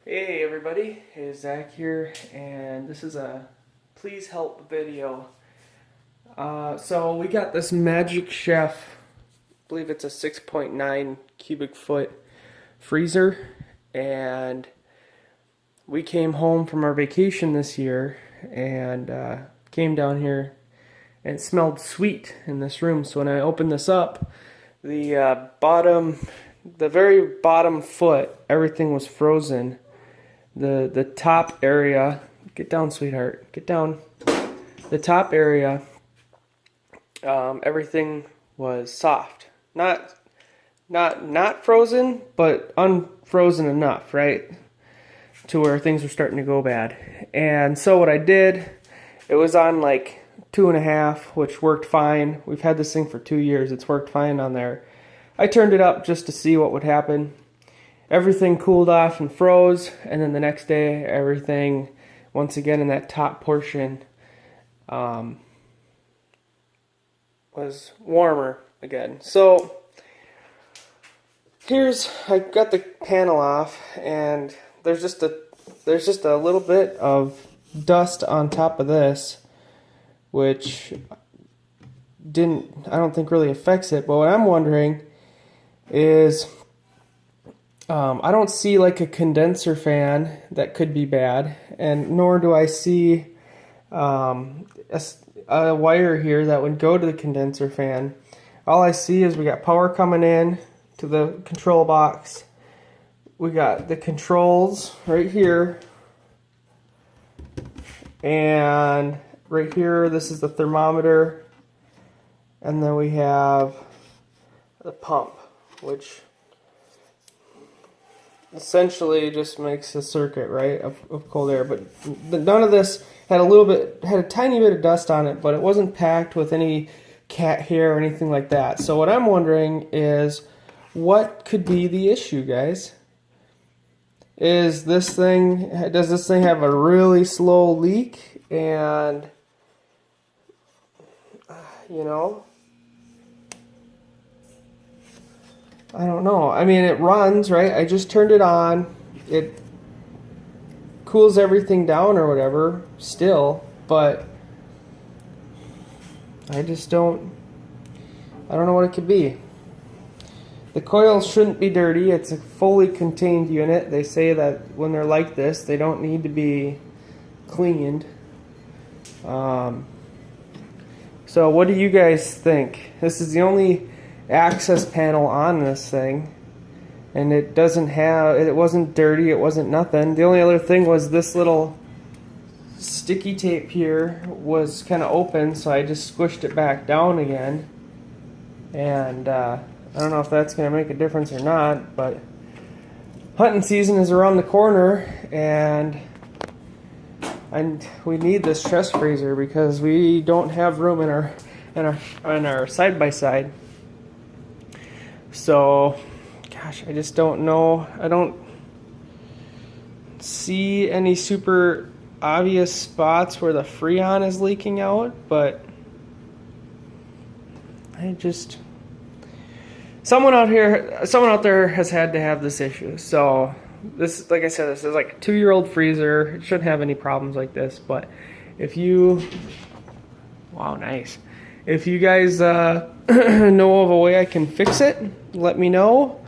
Hey everybody, it's Zach here, and this is a please help video. So we got this Magic Chef, I believe it's a 6.9 cubic foot freezer, and we came home from our vacation this year and came down here and it smelled sweet in this room. So when I opened this up, the very bottom foot, everything was frozen. The top area, get down, sweetheart, get down. The top area, everything was soft, not frozen, but unfrozen enough, right, to where things were starting to go bad. And so what I did, it was on like 2.5, which worked fine. We've had this thing for 2 years. It's worked fine on there. I turned it up just to see what would happen. Everything cooled off and froze, and then the next day, everything, once again in that top portion, was warmer again. So I got the panel off, and there's just a little bit of dust on top of this, which I don't think really affects it. But what I'm wondering is, I don't see like a condenser fan that could be bad, and nor do I see a wire here that would go to the condenser fan. All I see is we got power coming in to the control box. We got the controls right here, and right here this is the thermometer, and then we have the pump, which essentially just makes a circuit, right, of cold air. But none of this had a tiny bit of dust on it, but it wasn't packed with any cat hair or anything like that. So what I'm wondering is, what could be the issue, guys? Does this thing have a really slow leak? And I don't know. I mean, it runs, right? I just turned it on. It cools everything down or whatever still, but I don't know what it could be. The coils shouldn't be dirty. It's a fully contained unit. They say that when they're like this, they don't need to be cleaned. So what do you guys think? This is the only access panel on this thing, and it wasn't dirty, it wasn't nothing. The only other thing was this little sticky tape here was kind of open, so I just squished it back down again. And I don't know if that's going to make a difference or not, but hunting season is around the corner, and we need this chest freezer because we don't have room in our side by side. So, gosh, I just don't know. I don't see any super obvious spots where the Freon is leaking out, but someone out there has had to have this issue. So this, like I said, this is like a 2-year-old freezer. It shouldn't have any problems like this, but wow, nice. If you guys know of a way I can fix it, let me know.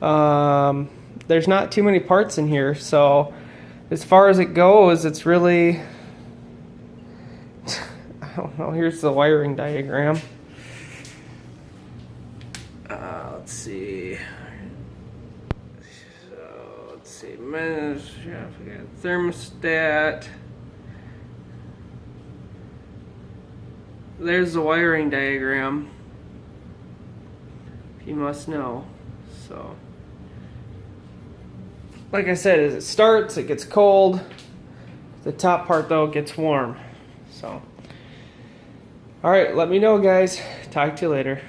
There's not too many parts in here, so as far as it goes, it's really, I don't know. Here's the wiring diagram. Let's see. So let's see. We got thermostat. There's the wiring diagram, you must know. So, like I said, as it starts, it gets cold. The top part, though, gets warm. So, alright, let me know, guys. Talk to you later.